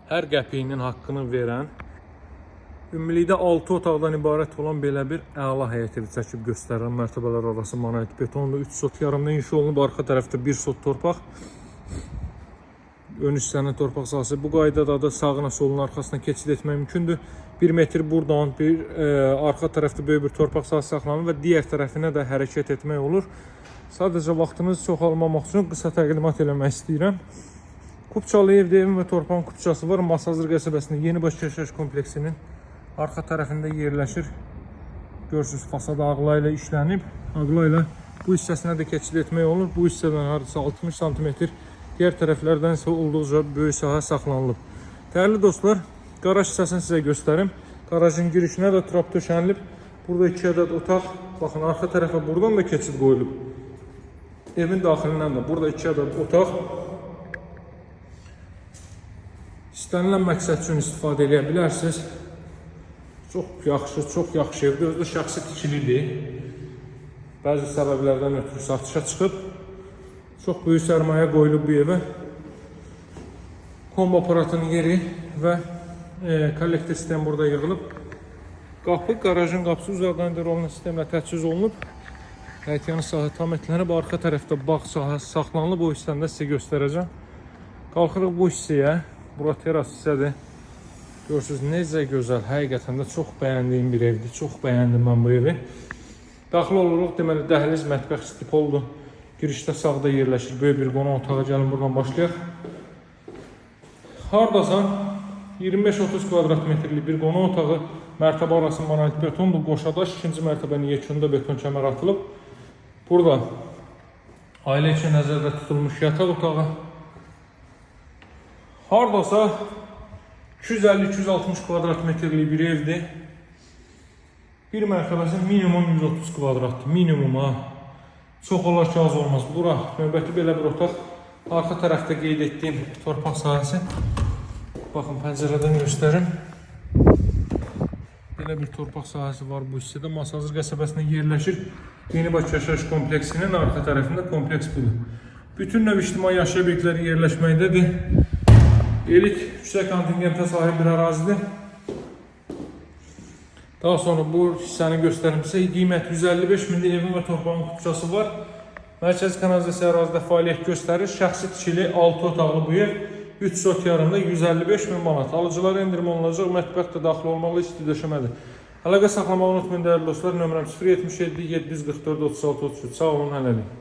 hər qəpiyinin haqqını verən, ümumilikdə 6 otaqdan ibarət olan belə bir əla həyət evi çəkib göstərirəm. Mərtəbələr arası monolit betonlu 3 sot yarımdan inşa olunub. Arxa tərəfdə 1 sot torpaq. Ön hissənin torpaq sahəsi bu qaydada da sağına soluna arxasına keçid etmək mümkündür. 1 metr buradan arxa tərəfdə böyük bir torpaq sahəsi saxlanır və digər tərəfinə də hərəkət etmək olur. Sadəcə vaxtınızı çoxalmamaq üçün qısa təqdimat eləmək istəyirəm. Kupçalı evdə evin və torpağın kupçası var. Masazır qəsəbəsində Yenibaş yaşayış kompleksinin arxa tərəfində yerləşir. Görürsünüz, fasad ağla ilə işlənib. Ağla ilə bu hissəsinə də keçid etmək olur. Bu hissədən hardasa 60 sm, digər tərəflərdən isə olduqca böyük sahə saxlanılıb. Dəyərli dostlar, qaraj hissəsini sizə göstərim. Qarajın girişinə də trap döşənilib. Burada 2 ədəd otaq. Baxın, arxa tərəfə buradan da keçid qoyulub. Evin daxilindən də burada 2 ədəd otaq. İstənilən məqsəd üçün istifadə edə bilərsiniz. Çox yaxşı evdir. Özü də şəxsi tikilidir. Bəzi səbəblərdən ötürü satışa çıxıb. Çox böyük sərmayə qoyulub bu evə. Kombo aparatının yeri və kollektor sistemi burada yığılıb. Qapı, qarajın qapısı uzaqdan rolunun sistemlə təchiz olunub. Həyətyanı sahə tam etlənib. Arxa tərəfdə bağ sahəsi saxlanılıb. O hissəni də sizə göstərəcəm. Qalxırıq bu hissəyə. Bura teras hissədir. Görürsünüz, necə gözəl. Həqiqətən də çox bəyəndiyim bir evdir. Çox bəyəndim mən bu evi. Daxil oluruq. Deməli, dəhliz, mətbəx stipoldur. Girişdə sağda yerləşir. Böyük bir qonaq otağı. Gəlin buradan başlayaq. Hardasan 25-30 kvadrat metrlik bir qonaq otağı. Mərtəbə arası monolit betondur. Qoşadaş 2-ci mərtəbənin yekununda beton kəmər atılıb. Burada ailə üçün nəzərdə tutulmuş yataq otağı. Hardasa 250-260 kvadrat metrlik bir evdir. Bir mərtəbəsi minimum 130 kvadratdır. Minimum ha. Çox olar ki, az olmaz. Bura növbəti belə bir otaq. Arxa tərəfdə qeyd etdiyim torpaq sahəsi. Baxın, pəncərədən göstərim. Belə bir torpaq sahəsi var bu hissədə. Masazır qəsəbəsində yerləşir. Yenibaş yaşayış kompleksinin arxa tərəfində kompleks budur. Bütün növ ictimai yaşayış obyektləri yerləşməkdədir. Elit yüksək kontingentə sahib bir ərazidir. Daha sonra bu hissəni göstərim sizə. Qiymət 155 mindir. Evin və torpağın kupçası var. Mərkəzi kanalizasiya ərazidə fəaliyyət göstərir. Şəxsi tikili 6 otaqlı bu ev 3 sot yarımda 155 min manat. Alıcılara endirim olunacaq. Mətbəx də daxil olmaqla isti döşəmədir. Əlaqə saxlamağı unutmayın dəyərli dostlar. Nömrəm 077 744 36 33. Sağ olun, hələlik.